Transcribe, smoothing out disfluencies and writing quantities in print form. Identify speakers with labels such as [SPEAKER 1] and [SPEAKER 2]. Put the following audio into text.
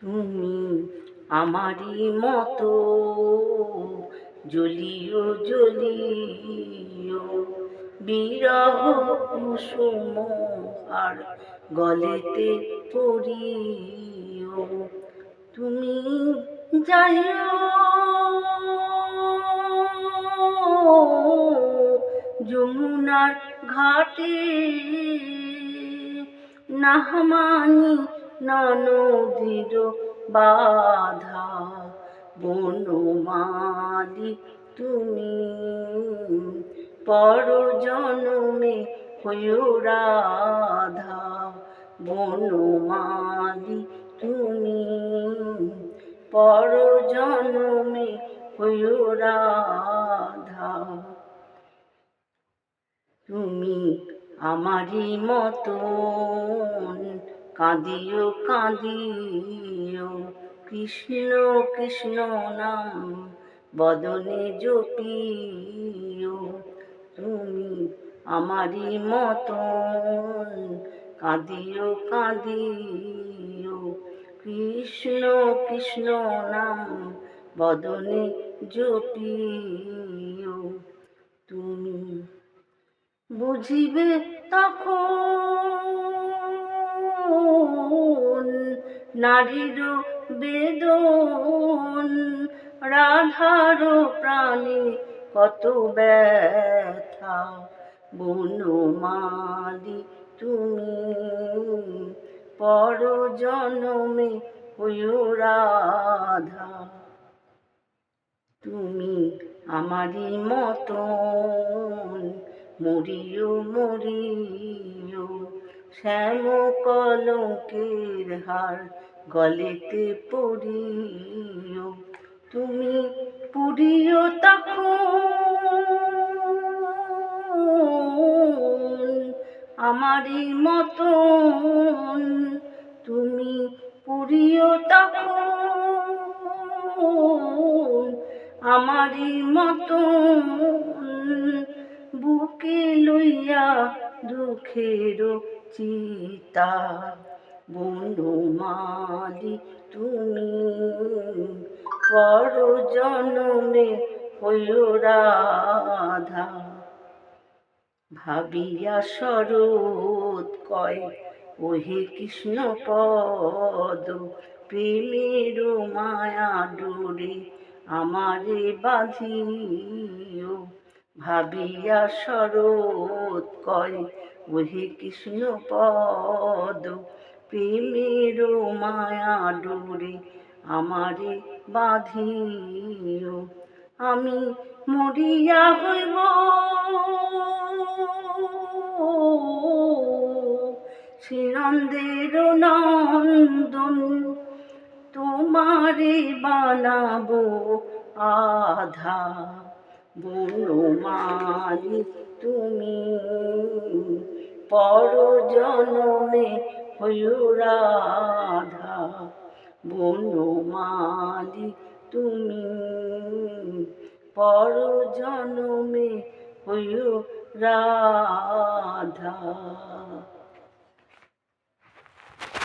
[SPEAKER 1] তুমি আমারই মতো জ্বলিও জ্বলিও বিরহ কুসুম আর গলেতে পড়িও। তুমি যাইও যমুনার ঘাটে, নাহমানি নদীর বাধা বনমালী তুমি পর জনমে হইও রাধা। বনমালী তুমি পর জনমে হইও রাধা। তুমি আমারই মতন কাঁদিও কাঁদিও কৃষ্ণ কৃষ্ণ নাম বদনে জপিও। তুমি আমারই মতন কাঁদিও কাঁদিও কৃষ্ণ কৃষ্ণ নাম বদনে জপিও। তুমি বুঝিবে তখন নারীর বেদন, রাধার প্রাণে কত ব্যথা। বনমালী তুমি পর জনমে হইও রাধা। তুমি আমারই মতন মরিও মরিও শ্যাম কলঙ্কের হার গলেতে পড়িও। তুমি পুরিও তখন আমারই মতন, তুমি পুরিও তখন আমারই মতন, বুকে লইয়া দুঃখের চিতা। বনমালী তুমি পর জনমে হইও রাধা। ভাবিয়া শরৎ কয় ওহে কৃষ্ণ পদ, প্রেমের মায়া ডোরে আমারে বাঁধিও। ভাবিয়া শরৎ কয় ওহে কৃষ্ণ পদ, প্রেমের মায়া ডোরে আমারে বাঁধিও। আমি মরিয়া হইব শ্রীনন্দের নন্দন, তোমারে বানাবো আধা। বনমালী তুমি পর জনমে হইও রাধা। বনমালী তুমি পর জনমে হইও রাধা।